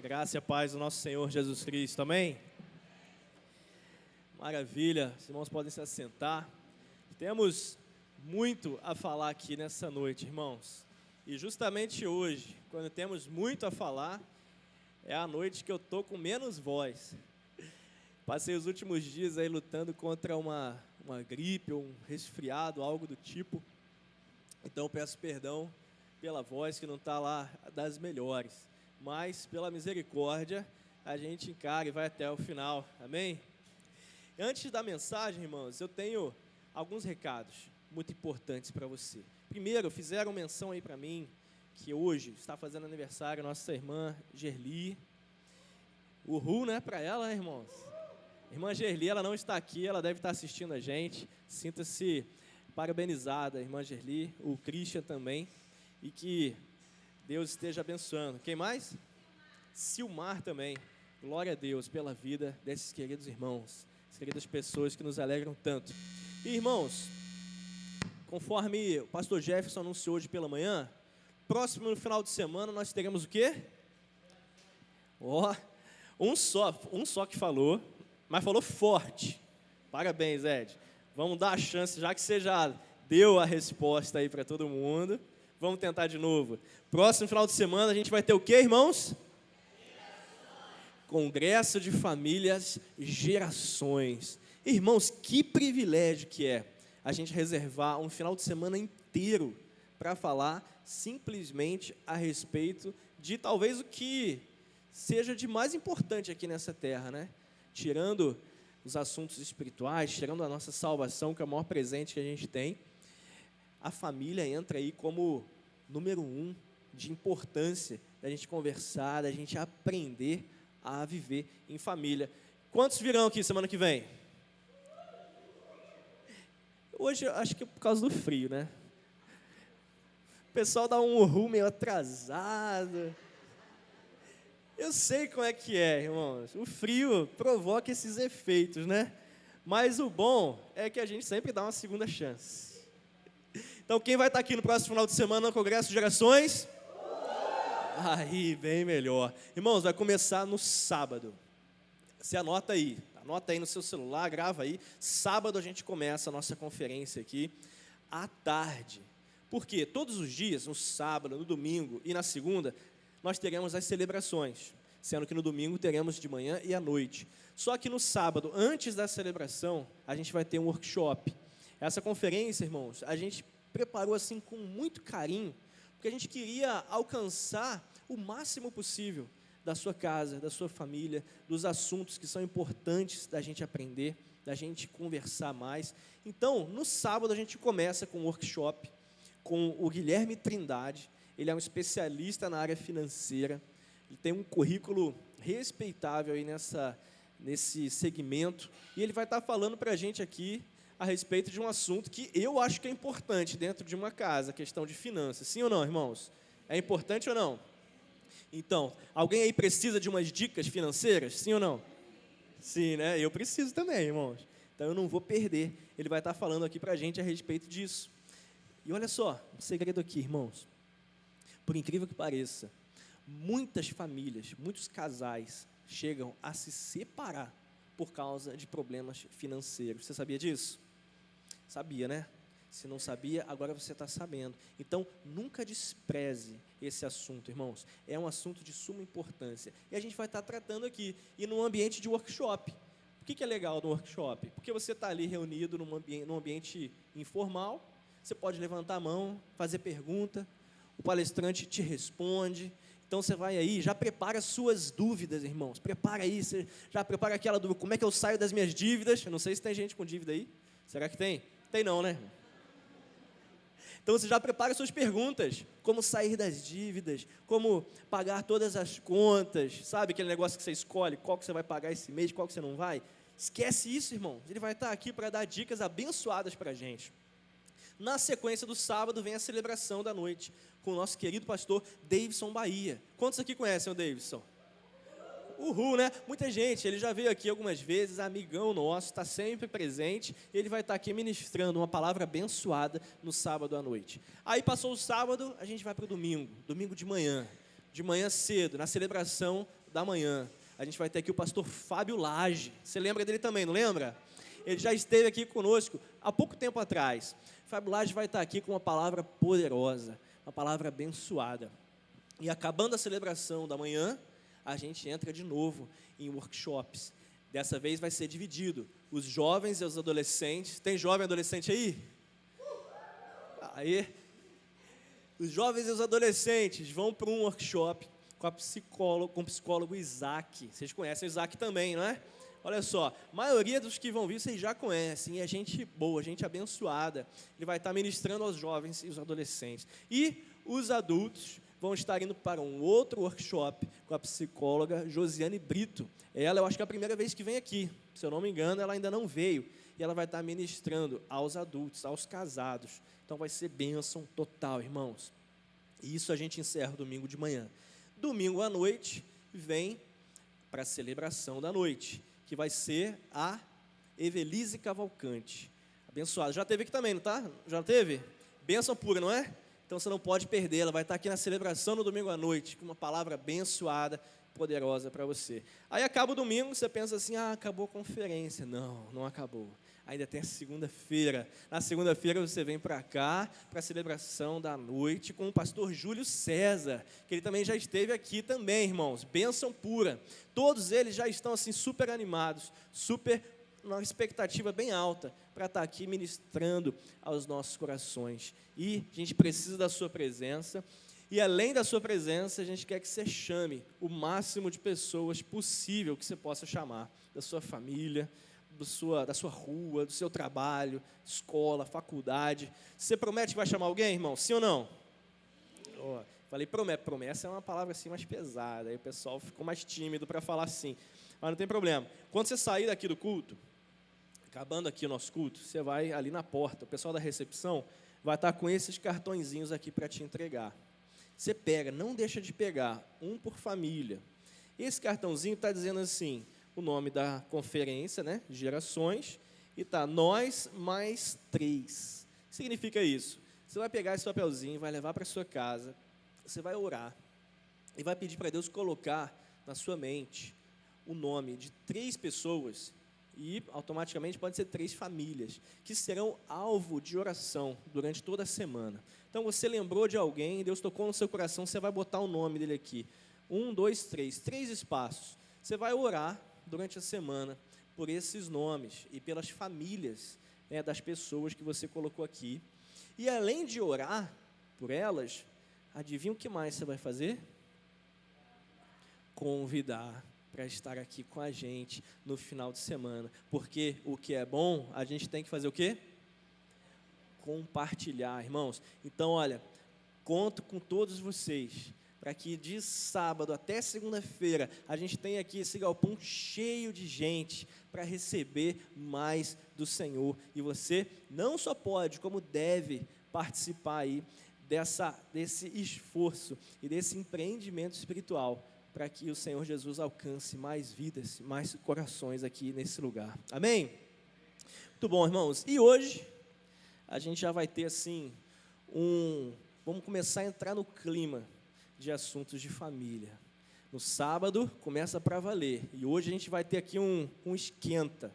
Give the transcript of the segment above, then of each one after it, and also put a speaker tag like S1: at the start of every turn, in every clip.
S1: Graça e a paz do nosso Senhor Jesus Cristo, amém? Maravilha, os irmãos podem se assentar. Temos muito a falar aqui nessa noite, irmãos. E justamente hoje, quando temos muito a falar, é a noite que eu tô com menos voz. Passei os últimos dias aí lutando contra uma gripe ou um resfriado, algo do tipo. Então eu peço perdão pela voz que não está lá das melhores. Mas, pela misericórdia, a gente encara e vai até o final, amém? Antes da mensagem, irmãos, eu tenho alguns recados muito importantes para você. Primeiro, fizeram menção aí para mim, que hoje está fazendo aniversário nossa irmã Gerli. Uhul, né, para ela, né, irmãos? Irmã Gerli, ela não está aqui, ela deve estar assistindo a gente. Sinta-se parabenizada, irmã Gerli, o Christian também, e que Deus esteja abençoando. Quem mais? Silmar também. Glória a Deus pela vida desses queridos irmãos, essas queridas pessoas que nos alegram tanto. E, irmãos, conforme o pastor Jefferson anunciou hoje pela manhã, próximo no final de semana nós teremos o quê? Um só que falou, mas falou forte. Parabéns, Ed. Vamos dar a chance, já que você já deu a resposta aí para todo mundo. Vamos tentar de novo. Próximo final de semana a gente vai ter o quê, irmãos? Congresso de Famílias Gerações. Irmãos, que privilégio que é a gente reservar um final de semana inteiro para falar simplesmente a respeito de talvez o que seja de mais importante aqui nessa terra, né? Tirando os assuntos espirituais, tirando a nossa salvação, que é o maior presente que a gente tem, a família entra aí como número 1 de importância da gente conversar, da gente aprender a viver em família. Quantos virão aqui semana que vem? Hoje, acho que é por causa do frio, né? O pessoal dá um uhul meio atrasado. Eu sei como é que é, irmãos. O frio provoca esses efeitos, né? Mas o bom é que a gente sempre dá uma segunda chance. Então, quem vai estar aqui no próximo final de semana no Congresso de Gerações? Aí, bem melhor. Irmãos, vai começar no sábado. Você anota aí no seu celular, grava aí. Sábado a gente começa a nossa conferência aqui, à tarde. Por quê? Todos os dias, no sábado, no domingo e na segunda, nós teremos as celebrações, sendo que no domingo teremos de manhã e à noite. Só que no sábado, antes da celebração, a gente vai ter um workshop. Essa conferência, irmãos, a gente preparou assim com muito carinho, porque a gente queria alcançar o máximo possível da sua casa, da sua família, dos assuntos que são importantes da gente aprender, da gente conversar mais. Então, no sábado a gente começa com um workshop com o Guilherme Trindade. Ele é um especialista na área financeira, ele tem um currículo respeitável aí nesse segmento, e ele vai estar falando para a gente aqui a respeito de um assunto que eu acho que é importante dentro de uma casa, a questão de finanças. Sim ou não, irmãos? É importante ou não? Então, alguém aí precisa de umas dicas financeiras? Sim ou não? Sim, né? Eu preciso também, irmãos. Então, eu não vou perder. Ele vai estar falando aqui para a gente a respeito disso. E olha só, um segredo aqui, irmãos. Por incrível que pareça, muitas famílias, muitos casais chegam a se separar por causa de problemas financeiros. Você sabia disso? Sabia, né? Se não sabia, agora você está sabendo. Então, nunca despreze esse assunto, irmãos. É um assunto de suma importância. E a gente vai estar tratando aqui, e num ambiente de workshop. O que é legal no workshop? Porque você está ali reunido num ambiente informal, você pode levantar a mão, fazer pergunta, o palestrante te responde. Então, você vai aí, já prepara suas dúvidas, irmãos. Prepara aí, você já prepara aquela dúvida, como é que eu saio das minhas dívidas? Eu não sei se tem gente com dívida aí. Será que tem? Tem não, né? Então, você já prepara suas perguntas. Como sair das dívidas, como pagar todas as contas, sabe aquele negócio que você escolhe, qual que você vai pagar esse mês, qual que você não vai? Esquece isso, irmãos. Ele vai estar aqui para dar dicas abençoadas para a gente. Na sequência do sábado, vem a celebração da noite, com o nosso querido pastor Davidson Bahia. Quantos aqui conhecem o Davidson? Uhul, né? Muita gente, ele já veio aqui algumas vezes, amigão nosso, está sempre presente, e ele vai estar aqui ministrando uma palavra abençoada no sábado à noite. Aí passou o sábado, a gente vai para o domingo de manhã cedo, na celebração da manhã, a gente vai ter aqui o pastor Fábio Lage. Você lembra dele também, não lembra? Ele já esteve aqui conosco há pouco tempo atrás. Fábio Lage vai estar aqui com uma palavra poderosa, uma palavra abençoada. E acabando a celebração da manhã, a gente entra de novo em workshops. Dessa vez vai ser dividido, os jovens e os adolescentes. Tem jovem e adolescente aí? Aí, os jovens e os adolescentes vão para um workshop com o psicólogo Isaac. Vocês conhecem o Isaac também, não é? Olha só, a maioria dos que vão vir vocês já conhecem, e é gente boa, gente abençoada. Ele vai estar ministrando aos jovens e os adolescentes. E os adultos vão estar indo para um outro workshop com a psicóloga Josiane Brito. Ela, eu acho que é a primeira vez que vem aqui, se eu não me engano, ela ainda não veio. E ela vai estar ministrando aos adultos, aos casados. Então vai ser bênção total, irmãos. E isso a gente encerra domingo de manhã. Domingo à noite, vem para a celebração da noite, que vai ser a Evelise Cavalcante. Abençoada. Já teve aqui também, não tá? Já teve? Bênção pura, não é? Então você não pode perder, ela vai estar aqui na celebração no domingo à noite, com uma palavra abençoada, poderosa para você. Aí acaba o domingo, você pensa assim, acabou a conferência. Não, não acabou. Ainda tem a segunda-feira. Na segunda-feira você vem para cá, para a celebração da noite, com o pastor Júlio César, que ele também já esteve aqui também, irmãos. Bênção pura. Todos eles já estão assim super animados, uma expectativa bem alta para estar aqui ministrando aos nossos corações. E a gente precisa da sua presença. E além da sua presença, a gente quer que você chame o máximo de pessoas possível que você possa chamar, da sua família, da sua rua, do seu trabalho, escola, faculdade. Você promete que vai chamar alguém, irmão? Sim ou não? Falei promessa é uma palavra assim mais pesada, aí o pessoal ficou mais tímido para falar assim, mas não tem problema. Quando você sair daqui do culto, acabando aqui o nosso culto, você vai ali na porta, o pessoal da recepção vai estar com esses cartõezinhos aqui para te entregar. Você pega, não deixa de pegar, um por família. Esse cartãozinho está dizendo assim, o nome da conferência, né, gerações, e está nós mais 3. O que significa isso? Você vai pegar esse papelzinho, vai levar para a sua casa, você vai orar, e vai pedir para Deus colocar na sua mente o nome de 3 pessoas, e automaticamente pode ser 3 famílias, que serão alvo de oração durante toda a semana. Então você lembrou de alguém, Deus tocou no seu coração, você vai botar o nome dele aqui. 1, 2, 3, 3 espaços. Você vai orar durante a semana por esses nomes e pelas famílias, né, das pessoas que você colocou aqui. E além de orar por elas, adivinha o que mais você vai fazer? Convidar para estar aqui com a gente no final de semana. Porque o que é bom, a gente tem que fazer o quê? Compartilhar, irmãos. Então, olha, conto com todos vocês, para que de sábado até segunda-feira, a gente tenha aqui esse galpão cheio de gente, para receber mais do Senhor. E você não só pode, como deve participar aí desse esforço e desse empreendimento espiritual, para que o Senhor Jesus alcance mais vidas, mais corações aqui nesse lugar. Amém? Muito bom, irmãos. E hoje, a gente já vai ter assim, vamos começar a entrar no clima de assuntos de família. No sábado, começa para valer. E hoje a gente vai ter aqui um esquenta.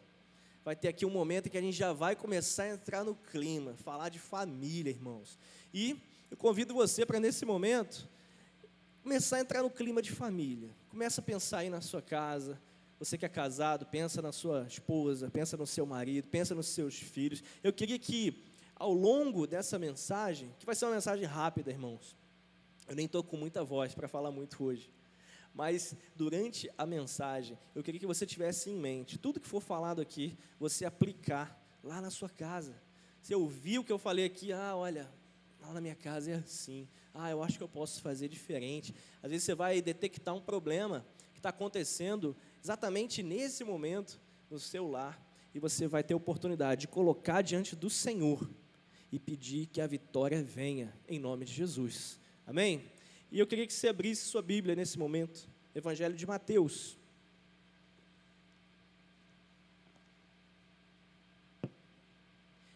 S1: Vai ter aqui um momento em que a gente já vai começar a entrar no clima, falar de família, irmãos. E eu convido você para, nesse momento, começar a entrar no clima de família. Começa a pensar aí na sua casa. Você que é casado, pensa na sua esposa, pensa no seu marido, pensa nos seus filhos. Eu queria que, ao longo dessa mensagem, que vai ser uma mensagem rápida, irmãos. Eu nem estou com muita voz para falar muito hoje. Mas, durante a mensagem, eu queria que você tivesse em mente, tudo que for falado aqui, você aplicar lá na sua casa. Você ouviu o que eu falei aqui, olha, lá na minha casa é assim, eu acho que eu posso fazer diferente. Às vezes você vai detectar um problema que está acontecendo exatamente nesse momento, no seu lar, e você vai ter a oportunidade de colocar diante do Senhor e pedir que a vitória venha, em nome de Jesus. Amém? E eu queria que você abrisse sua Bíblia nesse momento, Evangelho de Mateus.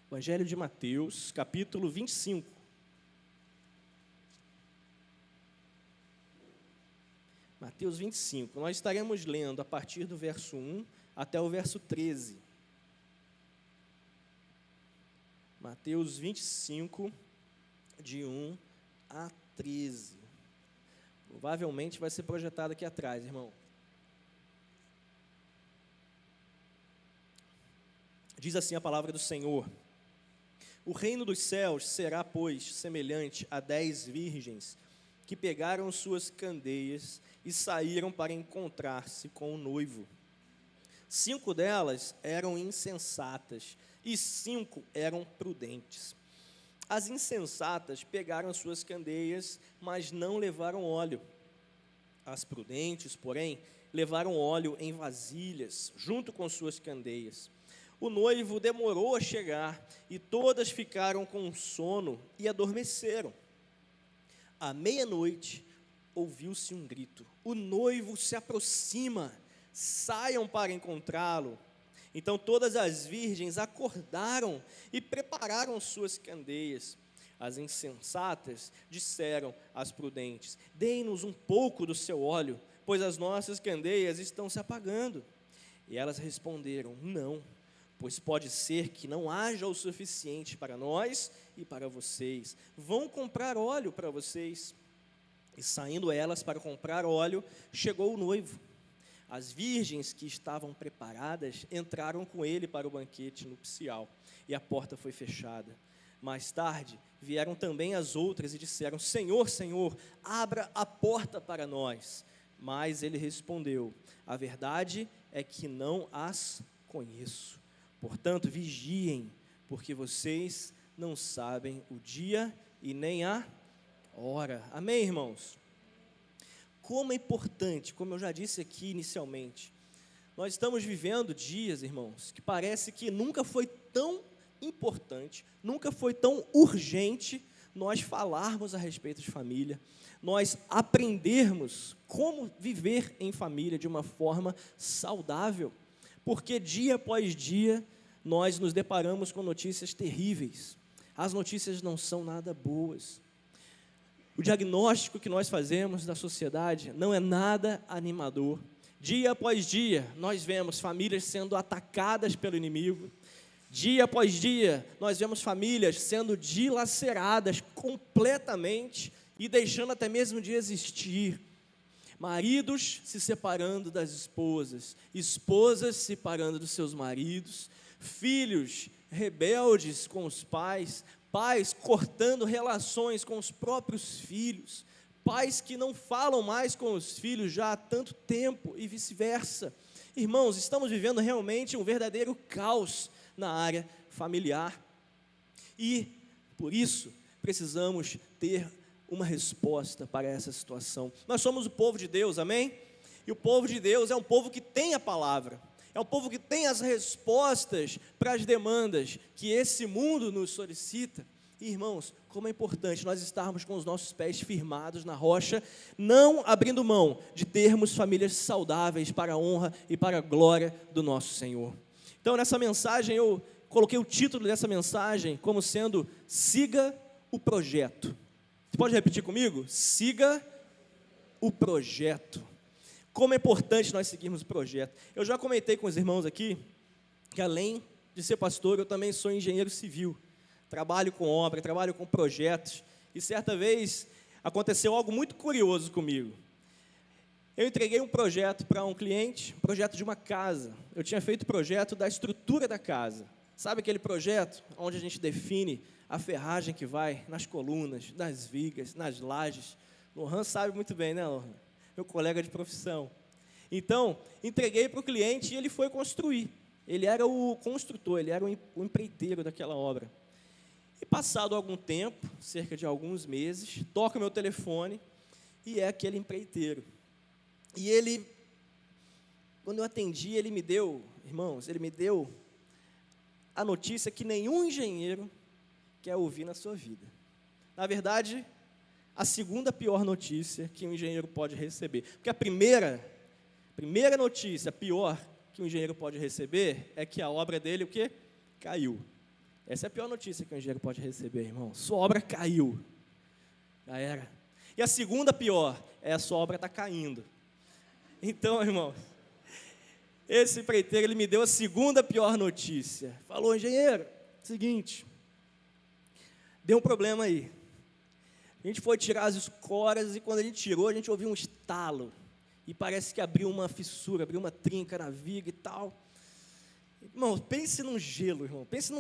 S1: Evangelho de Mateus, capítulo 25. Mateus 25. Nós estaremos lendo a partir do verso 1 até o verso 13. Mateus 25, de 1 a 13. Provavelmente vai ser projetado aqui atrás, irmão. Diz assim a palavra do Senhor: o reino dos céus será, pois, semelhante a 10 virgens que pegaram suas candeias e saíram para encontrar-se com o noivo. 5 delas eram insensatas e 5 eram prudentes. As insensatas pegaram suas candeias, mas não levaram óleo. As prudentes, porém, levaram óleo em vasilhas, junto com suas candeias. O noivo demorou a chegar, e todas ficaram com sono e adormeceram. À meia-noite, ouviu-se um grito: o noivo se aproxima, saiam para encontrá-lo. Então todas as virgens acordaram e prepararam suas candeias. As insensatas disseram às prudentes: deem-nos um pouco do seu óleo, pois as nossas candeias estão se apagando. E elas responderam: não, pois pode ser que não haja o suficiente para nós e para vocês. Vão comprar óleo para vocês. E saindo elas para comprar óleo, chegou o noivo. As virgens que estavam preparadas entraram com ele para o banquete nupcial, e a porta foi fechada. Mais tarde, vieram também as outras e disseram: Senhor, Senhor, abra a porta para nós. Mas ele respondeu: a verdade é que não as conheço. Portanto, vigiem, porque vocês não sabem o dia e nem a hora. Amém, irmãos? Como é importante, como eu já disse aqui inicialmente, nós estamos vivendo dias, irmãos, que parece que nunca foi tão importante, nunca foi tão urgente nós falarmos a respeito de família, nós aprendermos como viver em família de uma forma saudável, porque dia após dia nós nos deparamos com notícias terríveis. As notícias não são nada boas. O diagnóstico que nós fazemos da sociedade não é nada animador. Dia após dia, nós vemos famílias sendo atacadas pelo inimigo. Dia após dia, nós vemos famílias sendo dilaceradas completamente e deixando até mesmo de existir. Maridos se separando das esposas, esposas se separando dos seus maridos, filhos rebeldes com os pais, pais cortando relações com os próprios filhos, pais que não falam mais com os filhos já há tanto tempo e vice-versa. Irmãos, estamos vivendo realmente um verdadeiro caos na área familiar e, por isso, precisamos ter uma resposta para essa situação. Nós somos o povo de Deus, amém? E o povo de Deus é um povo que tem a palavra, é um povo que tem as respostas para as demandas que esse mundo nos solicita. E, irmãos, como é importante nós estarmos com os nossos pés firmados na rocha, não abrindo mão de termos famílias saudáveis para a honra e para a glória do nosso Senhor. Então, nessa mensagem, eu coloquei o título dessa mensagem como sendo: siga o projeto. Você pode repetir comigo? Siga o projeto. Como é importante nós seguirmos o projeto. Eu já comentei com os irmãos aqui que, além de ser pastor, eu também sou engenheiro civil. Trabalho com obra, trabalho com projetos. E certa vez aconteceu algo muito curioso comigo. Eu entreguei um projeto para um cliente, um projeto de uma casa. Eu tinha feito o projeto da estrutura da casa. Sabe aquele projeto onde a gente define a ferragem que vai nas colunas, nas vigas, nas lajes? Lohan sabe muito bem, né, Lohan? Meu colega de profissão. Então, entreguei para o cliente e ele foi construir. Ele era o construtor, ele era o empreiteiro daquela obra. E passado algum tempo, cerca de alguns meses, toca o meu telefone e é aquele empreiteiro. E ele, quando eu atendi, ele me deu, irmãos, ele me deu a notícia que nenhum engenheiro quer ouvir na sua vida. Na verdade, a segunda pior notícia que um engenheiro pode receber. Porque a primeira notícia pior que um engenheiro pode receber é que a obra dele, o quê? Caiu. Essa é a pior notícia que um engenheiro pode receber, irmão. Sua obra caiu. Já era. E a segunda pior é a sua obra está caindo. Então, irmão, esse empreiteiro, ele me deu a segunda pior notícia. Falou, engenheiro, seguinte, deu um problema aí. A gente foi tirar as escoras e quando a gente tirou, a gente ouviu um estalo. E parece que abriu uma fissura, abriu uma trinca na viga e tal. Irmão, pense num gelo, irmão. Pense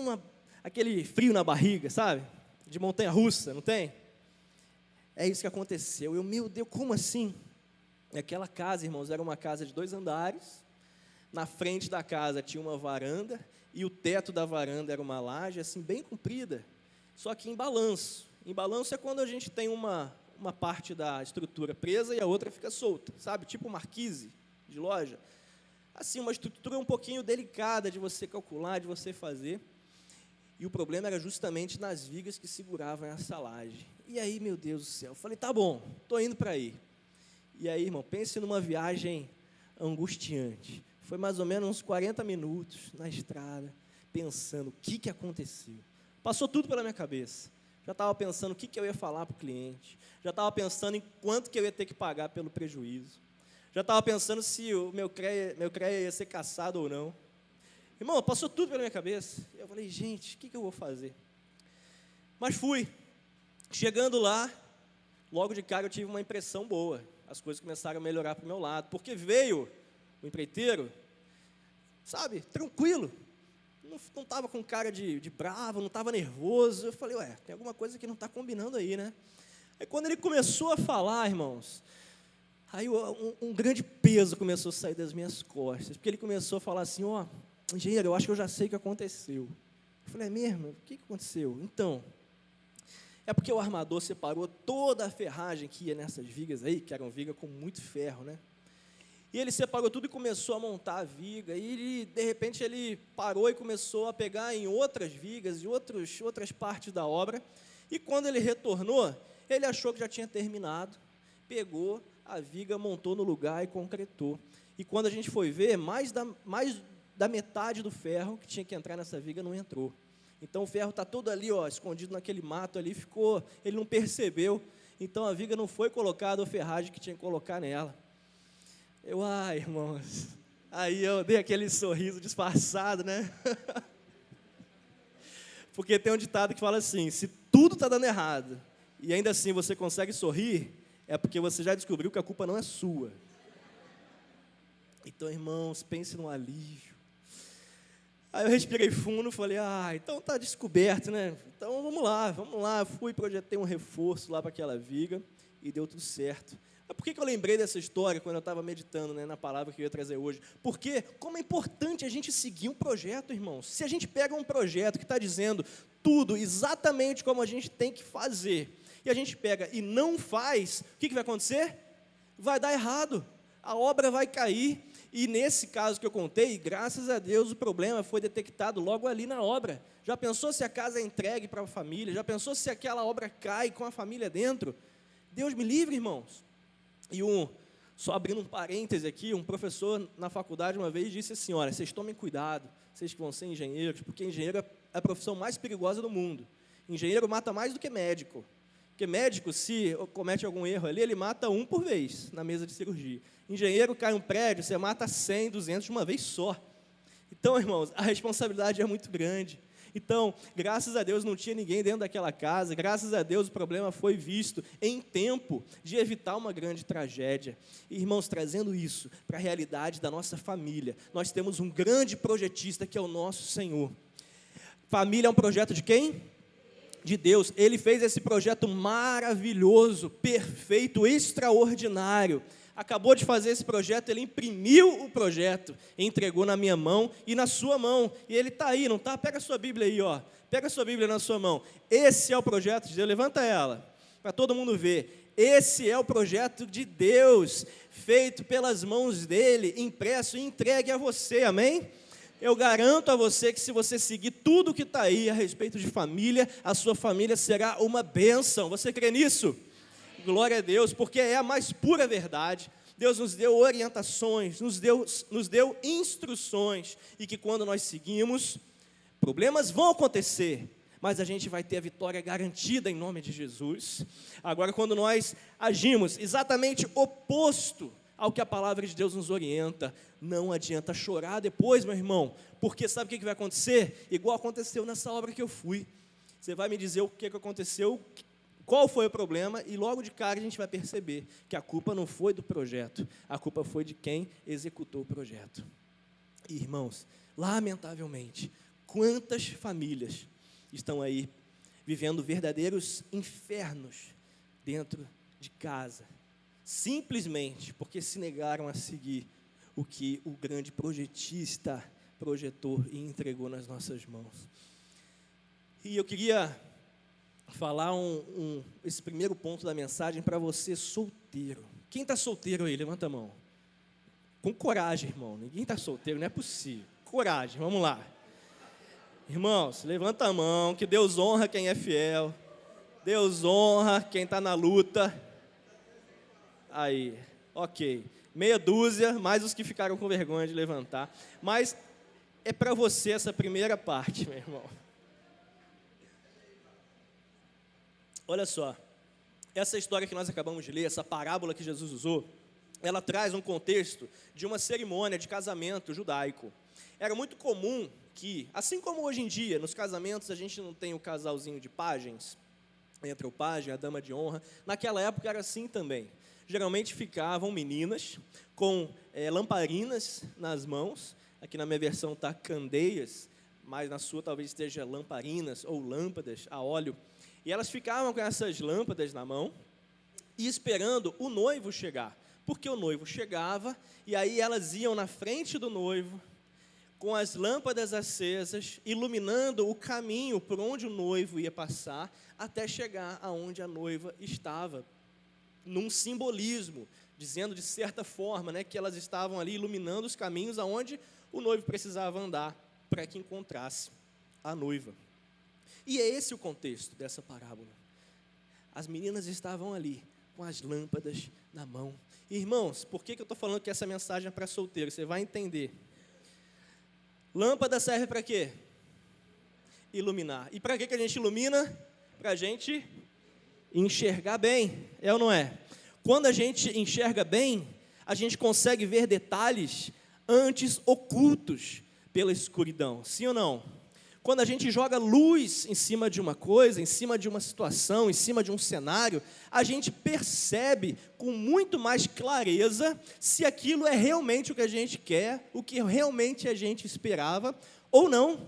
S1: aquele frio na barriga, sabe? De montanha-russa, não tem? É isso que aconteceu. Meu Deus, como assim? Aquela casa, irmãos, era uma casa de 2 andares. Na frente da casa tinha uma varanda. E o teto da varanda era uma laje, assim, bem comprida. Só que em balanço. Em balanço é quando a gente tem uma parte da estrutura presa e a outra fica solta, sabe? Tipo marquise de loja. Assim, uma estrutura um pouquinho delicada de você calcular, de você fazer. E o problema era justamente nas vigas que seguravam essa laje. E aí, meu Deus do céu, eu falei, tá bom, estou indo para aí. E aí, irmão, pense numa viagem angustiante. Foi mais ou menos uns 40 minutos na estrada, pensando o que aconteceu. Passou tudo pela minha cabeça. Já estava pensando o que eu ia falar para o cliente. Já estava pensando em quanto que eu ia ter que pagar pelo prejuízo. Já estava pensando se o meu CREA ia ser cassado ou não. Irmão, passou tudo pela minha cabeça. Eu falei, gente, o que eu vou fazer? Mas fui. Chegando lá, logo de cara eu tive uma impressão boa. As coisas começaram a melhorar para o meu lado. Porque veio o empreiteiro, sabe, tranquilo. Não estava com cara de bravo, não estava nervoso. Eu falei, tem alguma coisa que não está combinando aí, né? Aí quando ele começou a falar, irmãos, aí um grande peso começou a sair das minhas costas, porque ele começou a falar assim, engenheiro, eu acho que eu já sei o que aconteceu. Eu falei, é mesmo? O que aconteceu? Então, é porque o armador separou toda a ferragem que ia nessas vigas aí, que eram vigas com muito ferro, né? E ele separou tudo e começou a montar a viga. E, de repente, ele parou e começou a pegar em outras vigas e outras partes da obra. E, quando ele retornou, ele achou que já tinha terminado. Pegou a viga, montou no lugar e concretou. E, quando a gente foi ver, mais da metade do ferro que tinha que entrar nessa viga não entrou. Então, o ferro está todo ali, escondido naquele mato ali, ele não percebeu. Então, a viga não foi colocada a ferragem que tinha que colocar nela. Irmãos, aí eu dei aquele sorriso disfarçado, né? Porque tem um ditado que fala assim, se tudo está dando errado, e ainda assim você consegue sorrir, é porque você já descobriu que a culpa não é sua. Então, irmãos, pense no alívio. Aí eu respirei fundo e falei, então está descoberto, né? Então vamos lá. Fui, projetei um reforço lá para aquela viga, e deu tudo certo. Por que eu lembrei dessa história quando eu estava meditando, né, na palavra que eu ia trazer hoje? Porque como é importante a gente seguir um projeto, irmãos. Se a gente pega um projeto que está dizendo tudo exatamente como a gente tem que fazer, e a gente pega e não faz, o que vai acontecer? Vai dar errado, a obra vai cair. E nesse caso que eu contei, graças a Deus, o problema foi detectado logo ali na obra. Já pensou se a casa é entregue para a família? Já pensou se aquela obra cai com a família dentro? Deus me livre, irmãos. E só abrindo um parêntese aqui, um professor na faculdade uma vez disse assim, olha, vocês tomem cuidado, vocês que vão ser engenheiros, porque engenheiro é a profissão mais perigosa do mundo. Engenheiro mata mais do que médico. Porque médico, se comete algum erro ali, ele mata 1 por vez na mesa de cirurgia. Engenheiro cai um prédio, você mata 100, 200 de uma vez só. Então, irmãos, a responsabilidade é muito grande. Então, graças a Deus não tinha ninguém dentro daquela casa, graças a Deus o problema foi visto em tempo de evitar uma grande tragédia. E, irmãos, trazendo isso para a realidade da nossa família, nós temos um grande projetista que é o nosso Senhor. Família é um projeto de quem? De Deus. Ele fez esse projeto maravilhoso, perfeito, extraordinário. Acabou de fazer esse projeto, ele imprimiu o projeto, entregou na minha mão e na sua mão, e ele está aí, não está? Pega a sua Bíblia aí, pega a sua Bíblia na sua mão, esse é o projeto de Deus, levanta ela, para todo mundo ver, esse é o projeto de Deus, feito pelas mãos dele, impresso e entregue a você, amém? Eu garanto a você que se você seguir tudo que está aí a respeito de família, a sua família será uma bênção, você crê nisso? Glória a Deus, porque é a mais pura verdade. Deus nos deu orientações, nos deu instruções, e que quando nós seguimos, problemas vão acontecer, mas a gente vai ter a vitória garantida em nome de Jesus. Agora, quando nós agimos exatamente oposto ao que a palavra de Deus nos orienta. Não adianta chorar depois, meu irmão, porque sabe o que vai acontecer? Igual aconteceu nessa obra que eu fui. Você vai me dizer o que aconteceu, qual foi o problema, e logo de cara a gente vai perceber que a culpa não foi do projeto, a culpa foi de quem executou o projeto. E, irmãos, lamentavelmente, quantas famílias estão aí vivendo verdadeiros infernos dentro de casa, simplesmente porque se negaram a seguir o que o grande projetista projetou e entregou nas nossas mãos. E eu queria falar esse primeiro ponto da mensagem para você solteiro. Quem está solteiro aí? Levanta a mão. Com coragem, irmão. Ninguém está solteiro, não é possível. Coragem, vamos lá. Irmãos, levanta a mão, que Deus honra quem é fiel. Deus honra quem está na luta. Aí, ok. Meia dúzia, mais os que ficaram com vergonha de levantar. Mas é para você essa primeira parte, meu irmão. Olha só, essa história que nós acabamos de ler, essa parábola que Jesus usou, ela traz um contexto de uma cerimônia de casamento judaico. Era muito comum que, assim como hoje em dia, nos casamentos a gente não tem o casalzinho de pajens, entre o pajem e a dama de honra, naquela época era assim também. Geralmente ficavam meninas com lamparinas nas mãos, aqui na minha versão está candeias, mas na sua talvez esteja lamparinas ou lâmpadas a óleo. E elas ficavam com essas lâmpadas na mão e esperando o noivo chegar. Porque o noivo chegava e aí elas iam na frente do noivo com as lâmpadas acesas, iluminando o caminho por onde o noivo ia passar até chegar aonde a noiva estava. Num simbolismo, dizendo de certa forma, né, que elas estavam ali iluminando os caminhos aonde o noivo precisava andar para que encontrasse a noiva. E é esse o contexto dessa parábola. As meninas estavam ali, com as lâmpadas na mão. Irmãos, por que eu estou falando que essa mensagem é para solteiro? Você vai entender. Lâmpada serve para quê? Iluminar. E para que a gente ilumina? Para a gente enxergar bem, é ou não é? Quando a gente enxerga bem, a gente consegue ver detalhes antes ocultos pela escuridão. Sim ou não? Quando a gente joga luz em cima de uma coisa, em cima de uma situação, em cima de um cenário, a gente percebe com muito mais clareza se aquilo é realmente o que a gente quer, o que realmente a gente esperava ou não.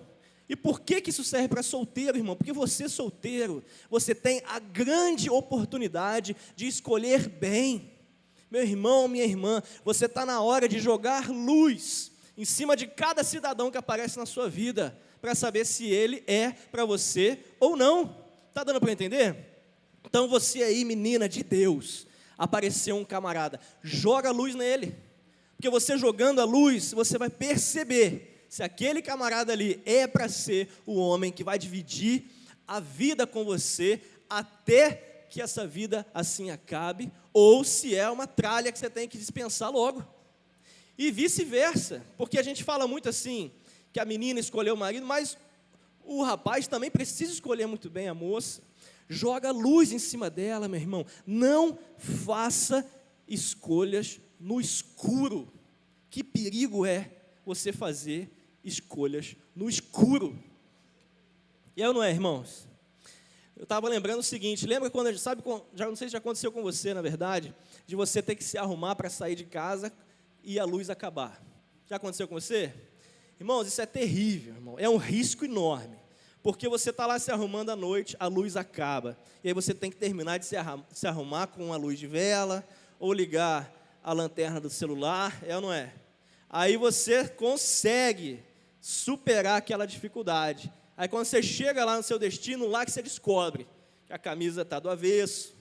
S1: E por que isso serve para solteiro, irmão? Porque você solteiro, você tem a grande oportunidade de escolher bem. Meu irmão, minha irmã, você está na hora de jogar luz em cima de cada cidadão que aparece na sua vida, para saber se ele é para você ou não. Está dando para entender? Então você aí, menina de Deus, apareceu um camarada, joga a luz nele, porque você jogando a luz, você vai perceber se aquele camarada ali é para ser o homem que vai dividir a vida com você até que essa vida assim acabe, ou se é uma tralha que você tem que dispensar logo. E vice-versa, porque a gente fala muito assim, que a menina escolheu o marido, mas o rapaz também precisa escolher muito bem a moça. Joga luz em cima dela, meu irmão. Não faça escolhas no escuro. Que perigo é você fazer escolhas no escuro. E eu não é, irmãos? Eu estava lembrando o seguinte, lembra quando, já não sei se já aconteceu com você, na verdade, de você ter que se arrumar para sair de casa e a luz acabar. Já aconteceu com você? Irmãos, isso é terrível, irmão. É um risco enorme, porque você está lá se arrumando à noite, a luz acaba, e aí você tem que terminar de se arrumar com uma luz de vela, ou ligar a lanterna do celular, é ou não é? Aí você consegue superar aquela dificuldade. Aí quando você chega lá no seu destino, lá que você descobre que a camisa está do avesso,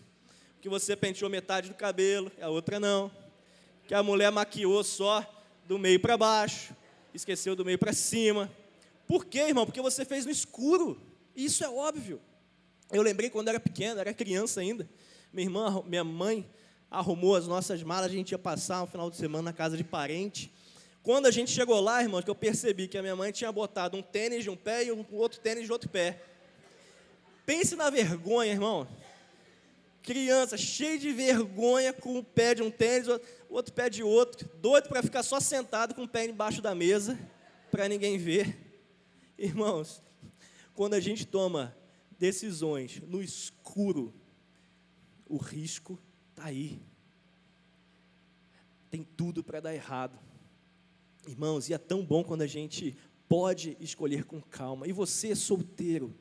S1: que você penteou metade do cabelo, a outra não, que a mulher maquiou só do meio para baixo, esqueceu do meio para cima. Por quê, irmão? Porque você fez no escuro. Isso é óbvio. Eu lembrei quando era pequeno, era criança ainda. Minha mãe arrumou as nossas malas, a gente ia passar um final de semana na casa de parente. Quando a gente chegou lá, irmão, que eu percebi que a minha mãe tinha botado um tênis de um pé e um outro tênis de outro pé. Pense na vergonha, irmão. Criança cheia de vergonha, com o pé de um tênis, o outro pé de outro, doido para ficar só sentado com o pé embaixo da mesa, para ninguém ver. Irmãos, quando a gente toma decisões no escuro, o risco está aí. Tem tudo para dar errado. Irmãos, e é tão bom quando a gente pode escolher com calma. E você, solteiro,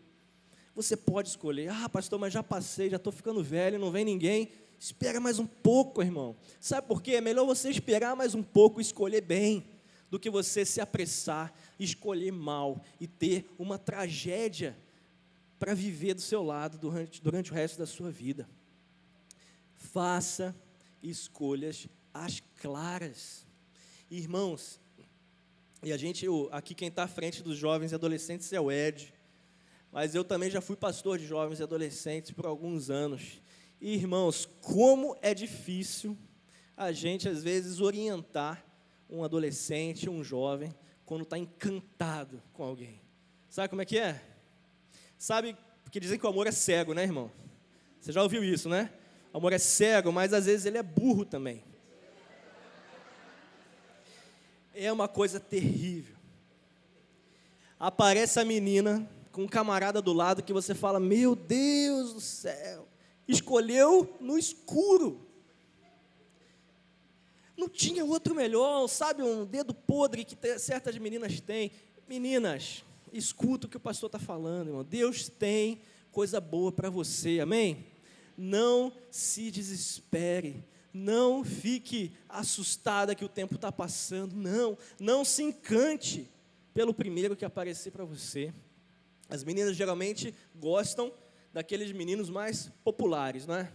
S1: você pode escolher. Ah, pastor, mas já passei, já estou ficando velho, não vem ninguém. Espera mais um pouco, irmão. Sabe por quê? É melhor você esperar mais um pouco e escolher bem, do que você se apressar, escolher mal e ter uma tragédia para viver do seu lado durante o resto da sua vida. Faça escolhas às claras. Irmãos, e aqui quem está à frente dos jovens e adolescentes é o Ed, mas eu também já fui pastor de jovens e adolescentes por alguns anos. E, irmãos, como é difícil a gente, às vezes, orientar um adolescente, um jovem, quando está encantado com alguém. Sabe como é que é? Sabe, porque dizem que o amor é cego, né, irmão? Você já ouviu isso, né? O amor é cego, mas às vezes ele é burro também. É uma coisa terrível. Aparece a menina com um camarada do lado que você fala, meu Deus do céu, escolheu no escuro. Não tinha outro melhor, sabe, um dedo podre que certas meninas têm. Meninas, escuta o que o pastor está falando, irmão. Deus tem coisa boa para você, amém? Não se desespere, não fique assustada que o tempo está passando, não se encante pelo primeiro que aparecer para você. As meninas geralmente gostam daqueles meninos mais populares, não é?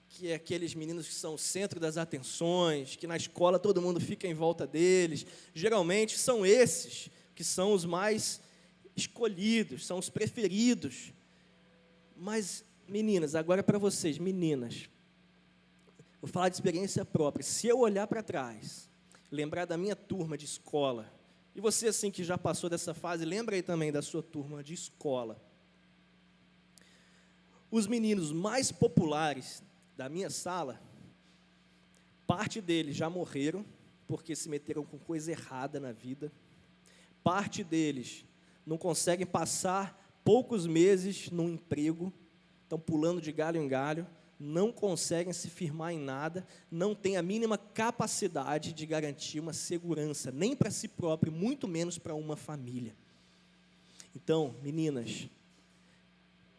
S1: Que é aqueles meninos que são o centro das atenções, que na escola todo mundo fica em volta deles. Geralmente são esses que são os mais escolhidos, são os preferidos. Mas, meninas, agora é para vocês, meninas, vou falar de experiência própria. Se eu olhar para trás, lembrar da minha turma de escola, e você assim que já passou dessa fase, lembra aí também da sua turma de escola. Os meninos mais populares da minha sala, parte deles já morreram, porque se meteram com coisa errada na vida. Parte deles não conseguem passar poucos meses num emprego, estão pulando de galho em galho, não conseguem se firmar em nada, não têm a mínima capacidade de garantir uma segurança, nem para si próprio, muito menos para uma família. Então, meninas,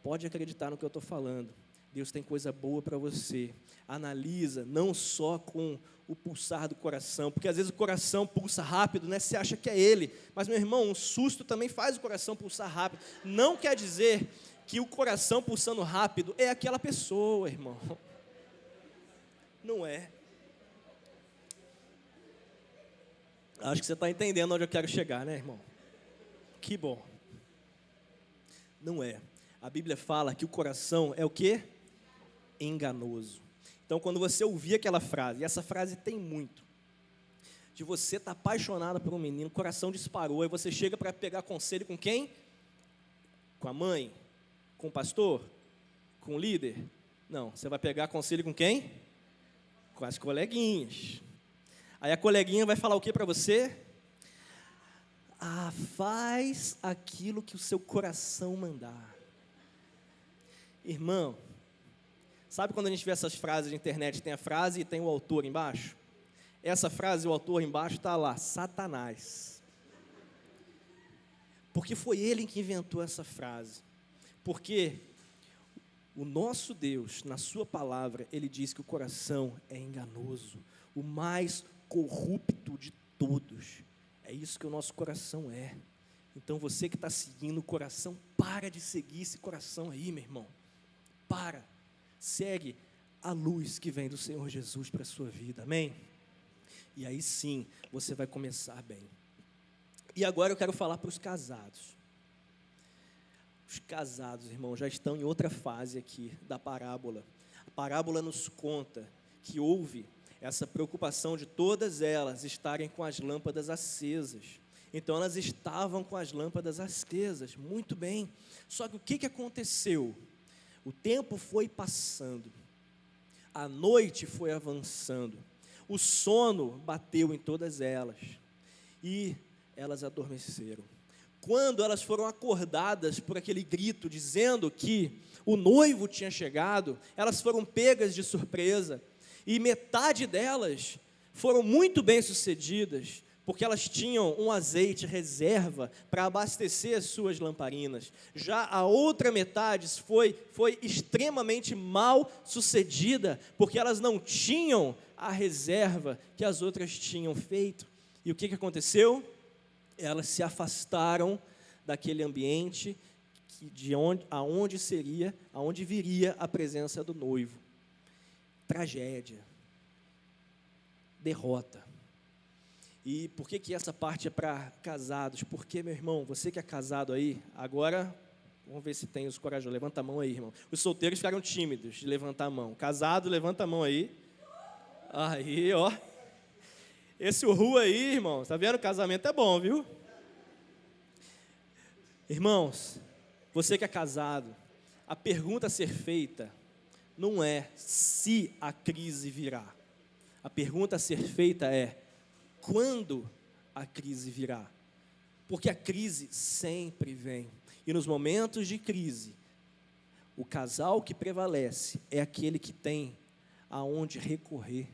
S1: pode acreditar no que eu estou falando. Deus tem coisa boa para você. Analisa, não só com o pulsar do coração, porque às vezes o coração pulsa rápido, né? Você acha que é ele, mas, meu irmão, um susto também faz o coração pulsar rápido. Não quer dizer que o coração pulsando rápido é aquela pessoa, irmão. Não é. Acho que você está entendendo onde eu quero chegar, né, irmão? Que bom. Não é. A Bíblia fala que o coração é o quê? Enganoso. Então, quando você ouvir aquela frase, e essa frase tem muito, de você estar apaixonado por um menino, o coração disparou, e você chega para pegar conselho com quem? Com a mãe? Com o pastor? Com o líder? Não, você vai pegar conselho com quem? Com as coleguinhas. Aí a coleguinha vai falar o que para você? Ah, faz aquilo que o seu coração mandar. Irmão, sabe quando a gente vê essas frases de internet, tem a frase e tem o autor embaixo? Essa frase, o autor embaixo está lá, Satanás. Porque foi ele que inventou essa frase. Porque o nosso Deus, na sua palavra, ele diz que o coração é enganoso, o mais corrupto de todos. É isso que o nosso coração é. Então você que está seguindo o coração, para de seguir esse coração aí, meu irmão. Para. Segue a luz que vem do Senhor Jesus para a sua vida, amém? E aí sim, você vai começar bem. E agora eu quero falar para os casados. Os casados, irmão, já estão em outra fase aqui da parábola. A parábola nos conta que houve essa preocupação de todas elas estarem com as lâmpadas acesas. Então elas estavam com as lâmpadas acesas, muito bem. Só que o que aconteceu? O tempo foi passando A noite foi avançando, o sono bateu em todas elas, e elas adormeceram. Quando elas foram acordadas por aquele grito, dizendo que o noivo tinha chegado, elas foram pegas de surpresa, e metade delas foram muito bem-sucedidas, porque elas tinham um azeite reserva para abastecer as suas lamparinas. Já a outra metade foi extremamente mal sucedida, porque elas não tinham a reserva que as outras tinham feito. E o que aconteceu? Elas se afastaram daquele ambiente aonde viria a presença do noivo. Tragédia, derrota. E por que essa parte é para casados? Porque, meu irmão, você que é casado aí, agora, vamos ver se tem os corajosos. Levanta a mão aí, irmão. Os solteiros ficaram tímidos de levantar a mão. Casado, levanta a mão aí. Aí, ó. Esse urru aí, irmão, tá vendo? O casamento é bom, viu? Irmãos, você que é casado, a pergunta a ser feita não é se a crise virá. A pergunta a ser feita é: quando a crise virá? Porque a crise sempre vem. E nos momentos de crise, o casal que prevalece é aquele que tem aonde recorrer,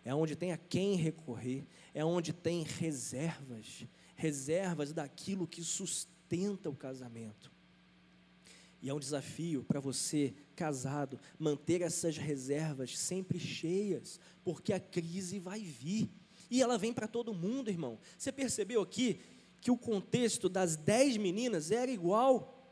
S1: é onde tem a quem recorrer, é onde tem reservas daquilo que sustenta o casamento. E é um desafio para você, casado, manter essas reservas sempre cheias, porque a crise vai vir. E ela vem para todo mundo, irmão. Você percebeu aqui que o contexto das 10 meninas era igual?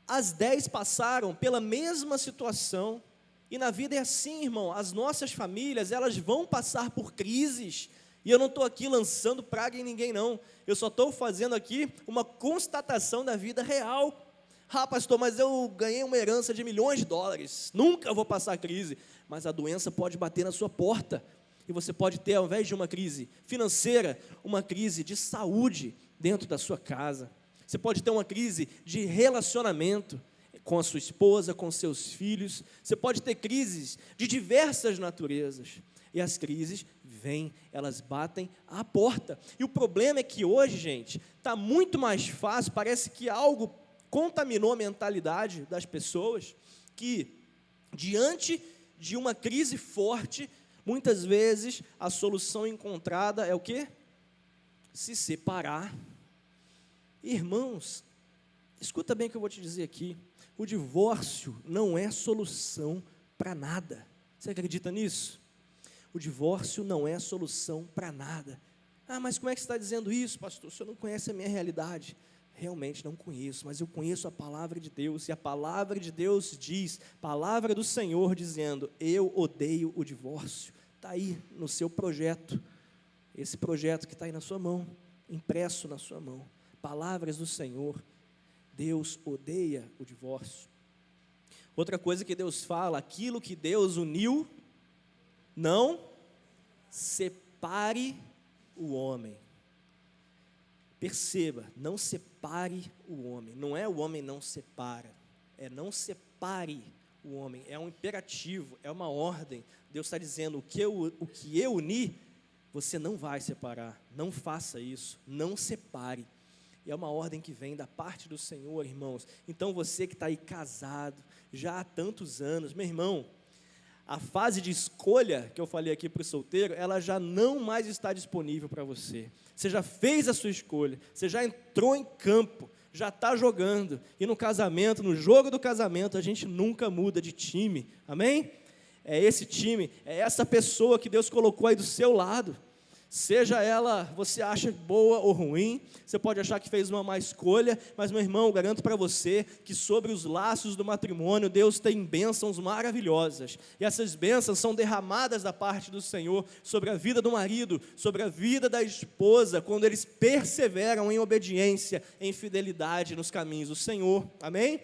S1: As 10 passaram pela mesma situação. E na vida é assim, irmão. As nossas famílias, elas vão passar por crises. E eu não estou aqui lançando praga em ninguém, não. Eu só estou fazendo aqui uma constatação da vida real. Ah, pastor, mas eu ganhei uma herança de milhões de dólares. Nunca vou passar crise. Mas a doença pode bater na sua porta. E você pode ter, ao invés de uma crise financeira, uma crise de saúde dentro da sua casa. Você pode ter uma crise de relacionamento com a sua esposa, com seus filhos. Você pode ter crises de diversas naturezas. E as crises vêm, elas batem à porta. E o problema é que hoje, gente, está muito mais fácil, parece que algo contaminou a mentalidade das pessoas, que diante de uma crise forte, muitas vezes a solução encontrada é o quê? Se separar. Irmãos, escuta bem o que eu vou te dizer aqui. O divórcio não é solução para nada. Você acredita nisso? O divórcio não é solução para nada. Ah, mas como é que você está dizendo isso, pastor? O senhor não conhece a minha realidade. Realmente não conheço, mas eu conheço a palavra de Deus. E a palavra de Deus diz, palavra do Senhor dizendo: eu odeio o divórcio. Está aí no seu projeto, esse projeto que está aí na sua mão, impresso na sua mão, palavras do Senhor. Deus odeia o divórcio. Outra coisa que Deus fala: aquilo que Deus uniu, não separe o homem. Perceba, não separe o homem. Não é o homem não separa, é não separe o homem. É um imperativo, é uma ordem. Deus está dizendo: o que eu uni, você não vai separar. Não faça isso, não separe. E é uma ordem que vem da parte do Senhor, irmãos. Então você que está aí casado, já há tantos anos, meu irmão, a fase de escolha que eu falei aqui para o solteiro, ela já não mais está disponível para você. Você já fez a sua escolha, você já entrou em campo, já está jogando. E no casamento, no jogo do casamento, a gente nunca muda de time, amém? É esse time, é essa pessoa que Deus colocou aí do seu lado. Seja ela, você acha boa ou ruim, você pode achar que fez uma má escolha, mas, meu irmão, garanto para você que sobre os laços do matrimônio, Deus tem bênçãos maravilhosas, e essas bênçãos são derramadas da parte do Senhor sobre a vida do marido, sobre a vida da esposa, quando eles perseveram em obediência, em fidelidade nos caminhos do Senhor, amém?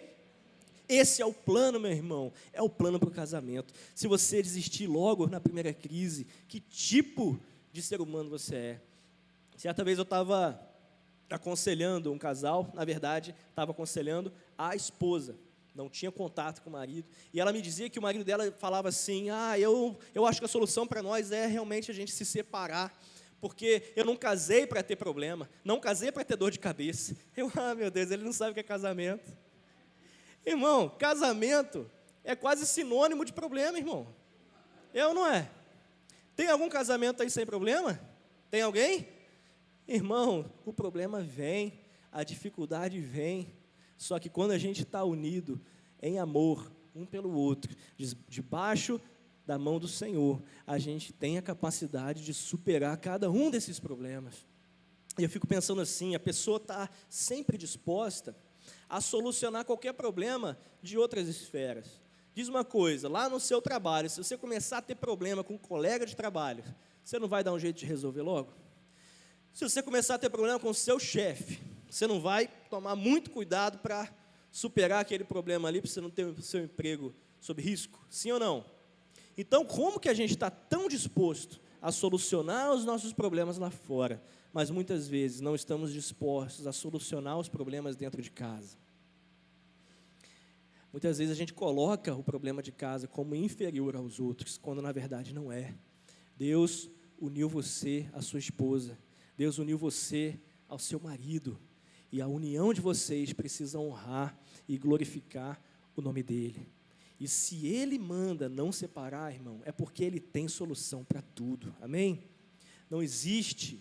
S1: Esse é o plano, meu irmão, é o plano para o casamento. Se você desistir logo na primeira crise, que tipo de ser humano você é? Certa vez eu estava aconselhando um casal, na verdade, estava aconselhando a esposa, não tinha contato com o marido, e ela me dizia que o marido dela falava assim, eu acho que a solução para nós é realmente a gente se separar, porque eu não casei para ter problema, não casei para ter dor de cabeça. Meu Deus, ele não sabe o que é casamento. Irmão, casamento é quase sinônimo de problema, irmão. É ou não é? Tem algum casamento aí sem problema? Tem alguém? Irmão, o problema vem, a dificuldade vem, só que quando a gente está unido em amor, um pelo outro, debaixo da mão do Senhor, a gente tem a capacidade de superar cada um desses problemas. E eu fico pensando assim, a pessoa está sempre disposta a solucionar qualquer problema de outras esferas. Diz uma coisa, lá no seu trabalho, se você começar a ter problema com um colega de trabalho, você não vai dar um jeito de resolver logo? Se você começar a ter problema com o seu chefe, você não vai tomar muito cuidado para superar aquele problema ali, para você não ter o seu emprego sob risco? Sim ou não? Então, como que a gente está tão disposto a solucionar os nossos problemas lá fora, mas muitas vezes não estamos dispostos a solucionar os problemas dentro de casa? Muitas vezes a gente coloca o problema de casa como inferior aos outros, quando na verdade não é. Deus uniu você à sua esposa, Deus uniu você ao seu marido, e a união de vocês precisa honrar e glorificar o nome dEle. E se Ele manda não separar, irmão, é porque Ele tem solução para tudo, amém? Não existe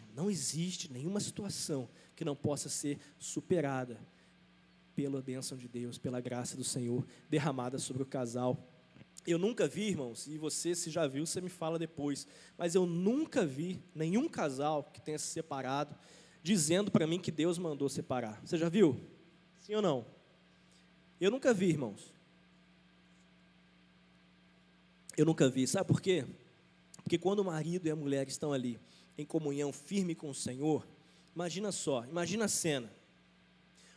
S1: nenhuma situação que não possa ser superada pela bênção de Deus, pela graça do Senhor derramada sobre o casal. Eu nunca vi, irmãos, e você, se já viu, você me fala depois, mas eu nunca vi nenhum casal que tenha se separado dizendo para mim que Deus mandou separar. Você já viu? Sim ou não? Eu nunca vi, irmãos. Eu nunca vi. Sabe por quê? Porque quando o marido e a mulher estão ali em comunhão firme com o Senhor, imagina só, imagina a cena.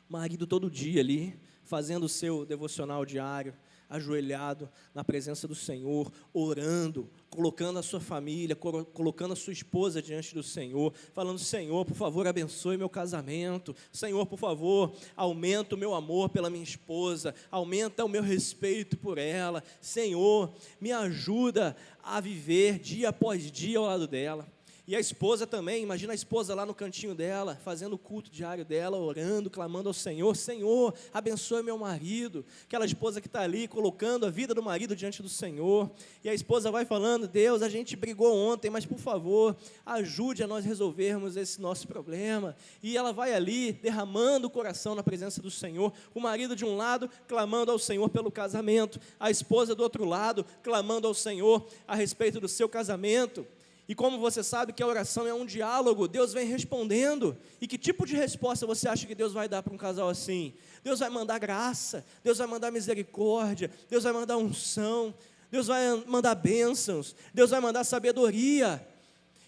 S1: O marido todo dia ali, fazendo o seu devocional diário, ajoelhado na presença do Senhor, orando, colocando a sua família, colocando a sua esposa diante do Senhor, falando, Senhor, por favor, abençoe meu casamento, Senhor, por favor, aumenta o meu amor pela minha esposa, aumenta o meu respeito por ela, Senhor, me ajuda a viver dia após dia ao lado dela. E a esposa também, imagina a esposa lá no cantinho dela, fazendo o culto diário dela, orando, clamando ao Senhor, Senhor, abençoe meu marido. Aquela esposa que está ali, colocando a vida do marido diante do Senhor. E a esposa vai falando, Deus, a gente brigou ontem, mas por favor, ajude a nós resolvermos esse nosso problema. E ela vai ali, derramando o coração na presença do Senhor. O marido de um lado, clamando ao Senhor pelo casamento. A esposa do outro lado, clamando ao Senhor a respeito do seu casamento. E como você sabe que a oração é um diálogo, Deus vem respondendo. E que tipo de resposta você acha que Deus vai dar para um casal assim? Deus vai mandar graça, Deus vai mandar misericórdia, Deus vai mandar unção, Deus vai mandar bênçãos, Deus vai mandar sabedoria.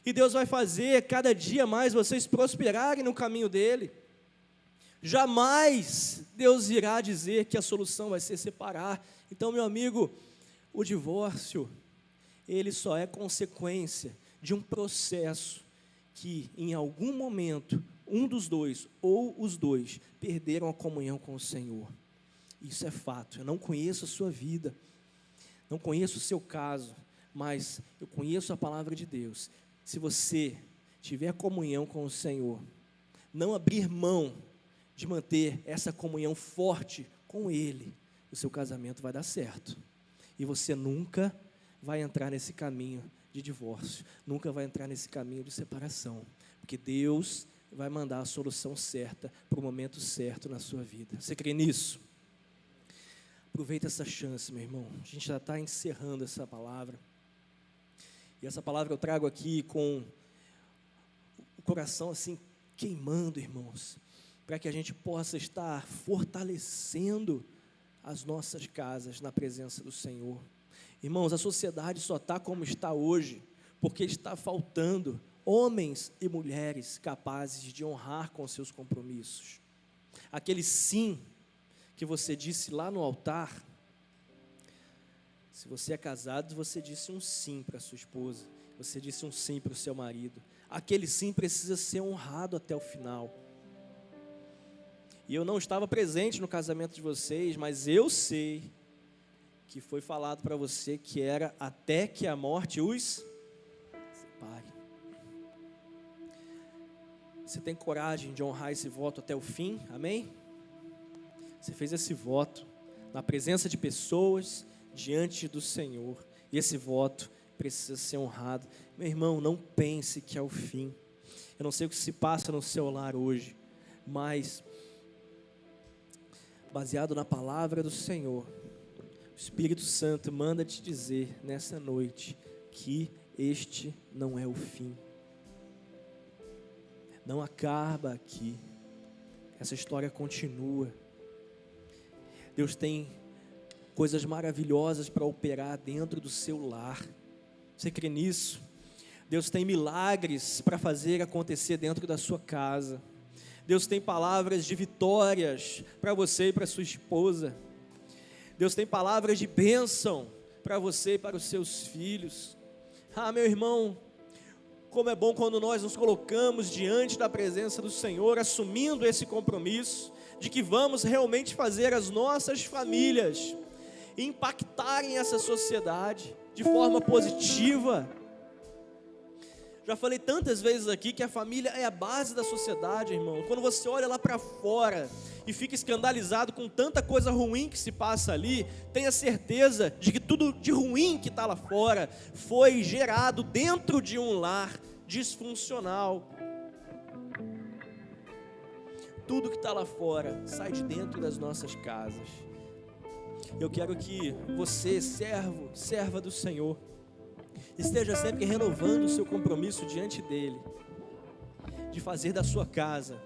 S1: E Deus vai fazer cada dia mais vocês prosperarem no caminho dEle. Jamais Deus irá dizer que a solução vai ser separar. Então, meu amigo, o divórcio, ele só é consequência de um processo que, em algum momento, um dos dois ou os dois perderam a comunhão com o Senhor. Isso é fato. Eu não conheço a sua vida, não conheço o seu caso, mas eu conheço a palavra de Deus. Se você tiver comunhão com o Senhor, não abrir mão de manter essa comunhão forte com Ele, o seu casamento vai dar certo. E você nunca vai entrar nesse caminho de divórcio, nunca vai entrar nesse caminho de separação, porque Deus vai mandar a solução certa para o momento certo na sua vida. Você crê nisso? Aproveita essa chance, meu irmão. A gente já está encerrando essa palavra, e essa palavra eu trago aqui com o coração assim queimando, irmãos, para que a gente possa estar fortalecendo as nossas casas na presença do Senhor. Irmãos, a sociedade só está como está hoje, porque está faltando homens e mulheres capazes de honrar com seus compromissos. Aquele sim que você disse lá no altar, se você é casado, você disse um sim para a sua esposa, você disse um sim para o seu marido. Aquele sim precisa ser honrado até o final. E eu não estava presente no casamento de vocês, mas eu sei que foi falado para você que era até que a morte os separe. Você tem coragem de honrar esse voto até o fim? Amém? Você fez esse voto na presença de pessoas, diante do Senhor. E esse voto precisa ser honrado. Meu irmão, não pense que é o fim. Eu não sei o que se passa no seu lar hoje, mas baseado na palavra do Senhor, o Espírito Santo manda te dizer nessa noite que este não é o fim. Não acaba aqui. Essa história continua. Deus tem coisas maravilhosas para operar dentro do seu lar. Você crê nisso? Deus tem milagres para fazer acontecer dentro da sua casa. Deus tem palavras de vitórias para você e para sua esposa. Deus tem palavras de bênção para você e para os seus filhos. Ah, meu irmão, como é bom quando nós nos colocamos diante da presença do Senhor, assumindo esse compromisso de que vamos realmente fazer as nossas famílias impactarem essa sociedade de forma positiva. Já falei tantas vezes aqui que a família é a base da sociedade, irmão. Quando você olha lá para fora e fica escandalizado com tanta coisa ruim que se passa ali, tenha certeza de que tudo de ruim que está lá fora foi gerado dentro de um lar disfuncional. Tudo que está lá fora sai de dentro das nossas casas. Eu quero que você, servo, serva do Senhor, esteja sempre renovando o seu compromisso diante dEle, de fazer da sua casa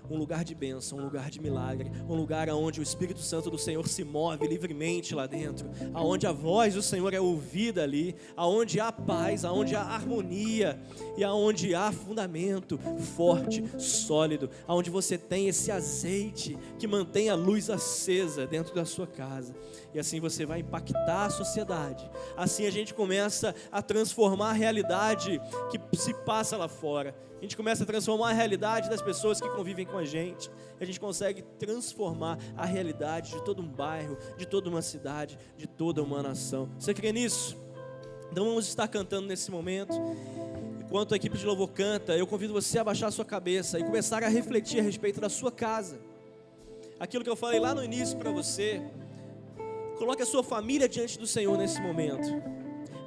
S1: um lugar de bênção, um lugar de milagre, um lugar onde o Espírito Santo do Senhor se move livremente lá dentro, aonde a voz do Senhor é ouvida ali, aonde há paz, aonde há harmonia e aonde há fundamento forte, sólido, aonde você tem esse azeite que mantém a luz acesa dentro da sua casa. E assim você vai impactar a sociedade. Assim a gente começa a transformar a realidade que se passa lá fora. A gente começa a transformar a realidade das pessoas que convivem com a gente. A gente consegue transformar a realidade de todo um bairro, de toda uma cidade, de toda uma nação. Você crê nisso? Então vamos estar cantando nesse momento. Enquanto a equipe de louvor canta, eu convido você a baixar a sua cabeça e começar a refletir a respeito da sua casa. Aquilo que eu falei lá no início para você. Coloque a sua família diante do Senhor nesse momento,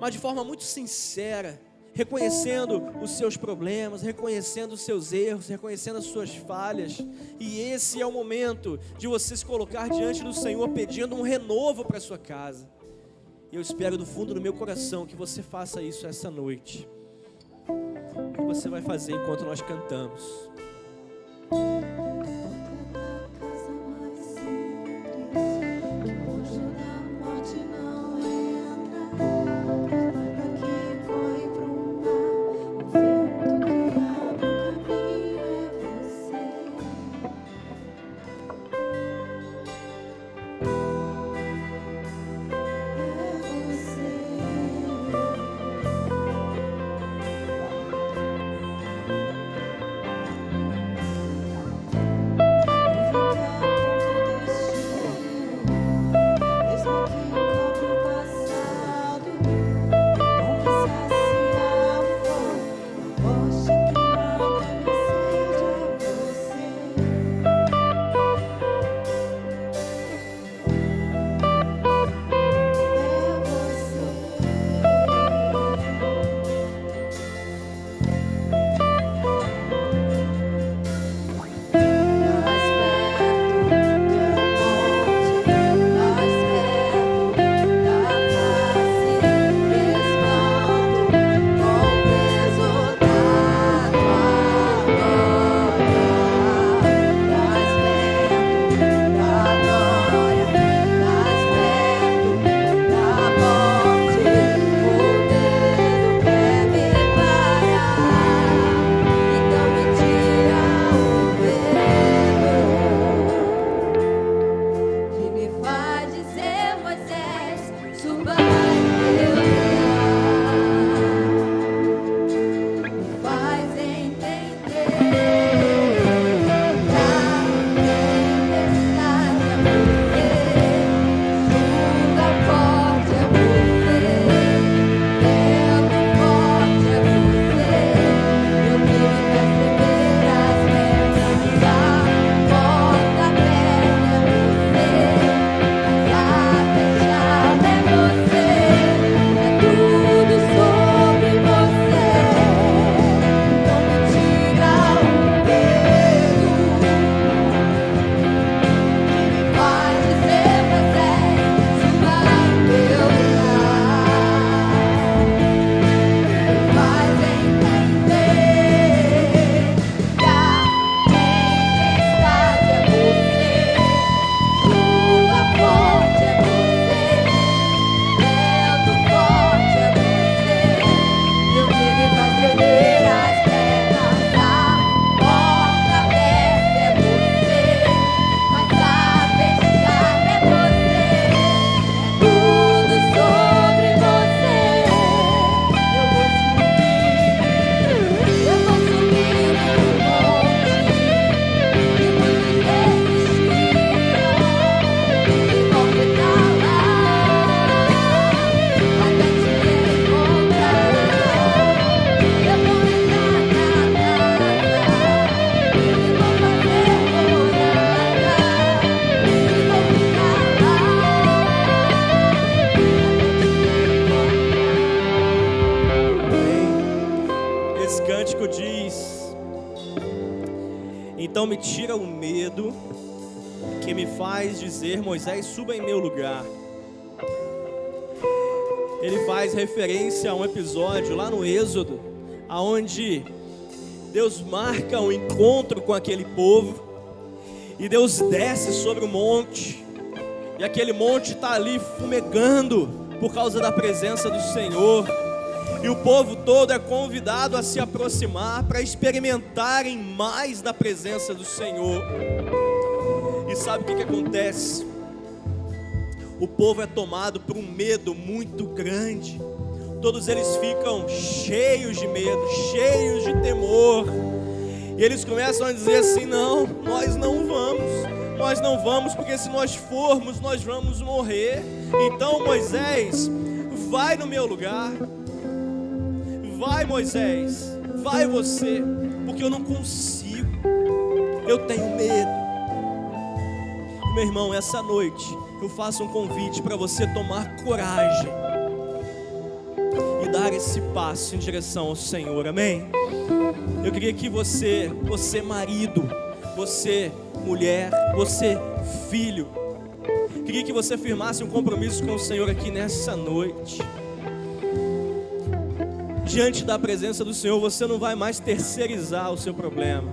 S1: mas de forma muito sincera, reconhecendo os seus problemas, reconhecendo os seus erros, reconhecendo as suas falhas. E esse é o momento de você se colocar diante do Senhor pedindo um renovo para a sua casa. E eu espero do fundo do meu coração que você faça isso essa noite. O que você vai fazer enquanto nós cantamos? Então me tira o medo que me faz dizer: Moisés, suba em meu lugar. Ele faz referência a um episódio lá no Êxodo, aonde Deus marca um encontro com aquele povo, e Deus desce sobre o monte, e aquele monte está ali fumegando por causa da presença do Senhor, e o povo todo é convidado a se aproximar para experimentarem mais da presença do Senhor. E sabe o que acontece? O povo é tomado por um medo muito grande. Todos eles ficam cheios de medo, cheios de temor. E eles começam a dizer assim: não, nós não vamos, porque se nós formos, nós vamos morrer. Então Moisés, vai no meu lugar. Vai, Moisés, vai você, porque eu não consigo, eu tenho medo. Meu irmão, essa noite eu faço um convite para você tomar coragem e dar esse passo em direção ao Senhor, amém? Eu queria que você marido, você mulher, você filho, queria que você firmasse um compromisso com o Senhor aqui nessa noite. Diante da presença do Senhor, você não vai mais terceirizar o seu problema,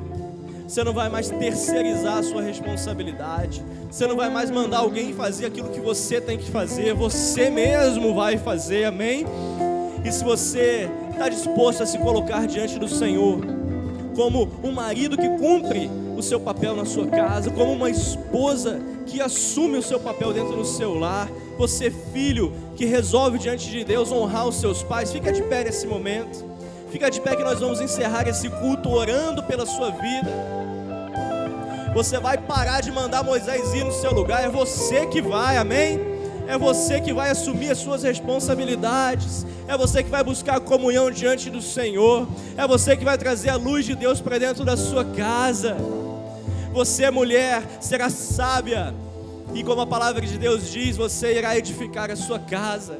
S1: você não vai mais terceirizar a sua responsabilidade, você não vai mais mandar alguém fazer aquilo que você tem que fazer, você mesmo vai fazer, amém? E se você está disposto a se colocar diante do Senhor, como um marido que cumpre o seu papel na sua casa, como uma esposa que assume o seu papel dentro do seu lar, você filho que resolve diante de Deus honrar os seus pais, fica de pé nesse momento, fica de pé que nós vamos encerrar esse culto orando pela sua vida. Você vai parar de mandar Moisés ir no seu lugar, é você que vai, amém? É você que vai assumir as suas responsabilidades, é você que vai buscar a comunhão diante do Senhor, é você que vai trazer a luz de Deus para dentro da sua casa. Você, mulher, será sábia, e como a palavra de Deus diz, você irá edificar a sua casa.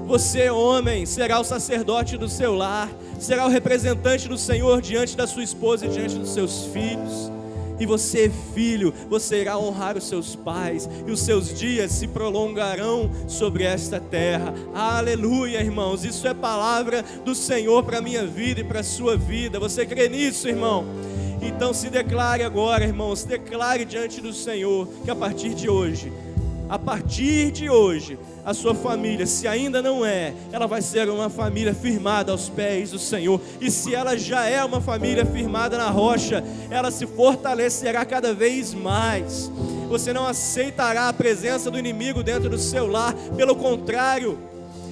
S1: Você, homem, será o sacerdote do seu lar, será o representante do Senhor diante da sua esposa e diante dos seus filhos. E você, filho, você irá honrar os seus pais, e os seus dias se prolongarão sobre esta terra. Aleluia, irmãos, isso é palavra do Senhor para a minha vida e para a sua vida. Você crê nisso, irmão? Então se declare agora, irmão, se declare diante do Senhor, que a partir de hoje, a sua família, se ainda não é, ela vai ser uma família firmada aos pés do Senhor. E se ela já é uma família firmada na rocha, ela se fortalecerá cada vez mais. Você não aceitará a presença do inimigo dentro do seu lar, pelo contrário,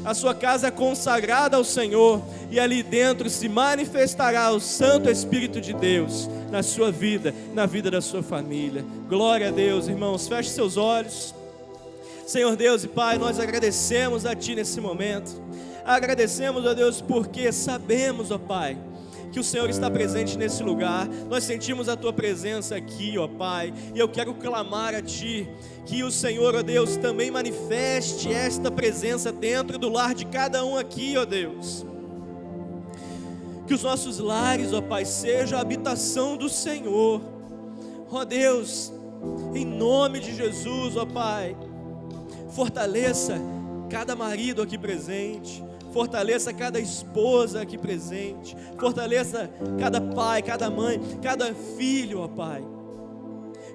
S1: a sua casa é consagrada ao Senhor, e ali dentro se manifestará o Santo Espírito de Deus na sua vida, na vida da sua família. Glória a Deus, irmãos, feche seus olhos. Senhor Deus e Pai, nós agradecemos a Ti nesse momento, agradecemos a Deus porque sabemos, ó Pai, que o Senhor está presente nesse lugar. Nós sentimos a Tua presença aqui, ó Pai, e eu quero clamar a Ti, que o Senhor, ó Deus, também manifeste esta presença dentro do lar de cada um aqui, ó Deus. Que os nossos lares, ó Pai, sejam a habitação do Senhor, ó Deus, em nome de Jesus, ó Pai. Fortaleça cada marido aqui presente, fortaleça cada esposa aqui presente, fortaleça cada pai, cada mãe, cada filho, ó Pai.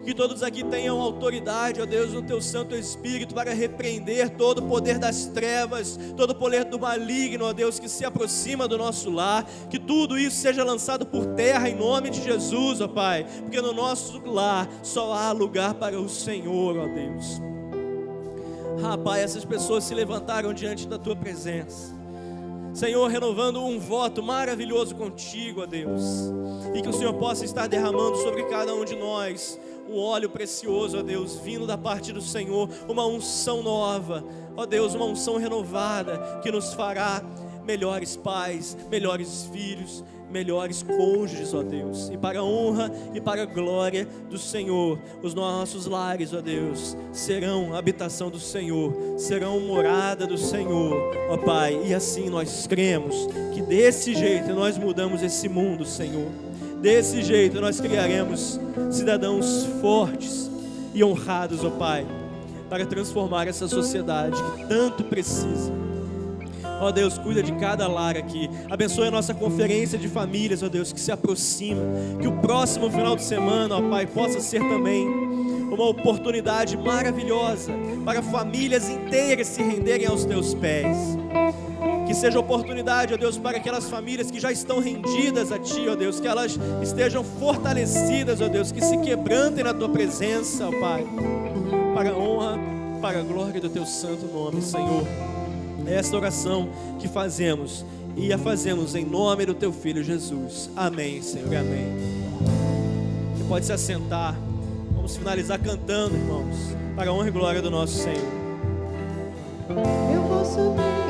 S1: Que todos aqui tenham autoridade, ó Deus, no Teu Santo Espírito para repreender todo o poder das trevas, todo o poder do maligno, ó Deus, que se aproxima do nosso lar. Que tudo isso seja lançado por terra em nome de Jesus, ó Pai, porque no nosso lar só há lugar para o Senhor, ó Deus. Ah, Pai, essas pessoas se levantaram diante da Tua presença, Senhor, renovando um voto maravilhoso contigo, ó Deus, e que o Senhor possa estar derramando sobre cada um de nós um óleo precioso, ó Deus, vindo da parte do Senhor, uma unção nova, ó Deus, uma unção renovada, que nos fará melhores pais, melhores filhos, melhores cônjuges, ó Deus, e para a honra e para a glória do Senhor, os nossos lares, ó Deus, serão habitação do Senhor, serão morada do Senhor, ó Pai, e assim nós cremos que desse jeito nós mudamos esse mundo, Senhor. Desse jeito nós criaremos cidadãos fortes e honrados, ó Pai, para transformar essa sociedade que tanto precisa. Ó Deus, cuida de cada lar aqui. Abençoe a nossa conferência de famílias, ó Deus, que se aproxima. Que o próximo final de semana, ó Pai, possa ser também uma oportunidade maravilhosa para famílias inteiras se renderem aos Teus pés. Que seja oportunidade, ó Deus, para aquelas famílias que já estão rendidas a Ti, ó Deus, que elas estejam fortalecidas, ó Deus, que se quebrantem na Tua presença, ó Pai, para a honra, para a glória do Teu santo nome, Senhor. É esta oração que fazemos e a fazemos em nome do Teu Filho Jesus. Amém, Senhor, amém. Você pode se assentar. Vamos finalizar cantando, irmãos, para a honra e glória do nosso Senhor.
S2: Eu vou subir.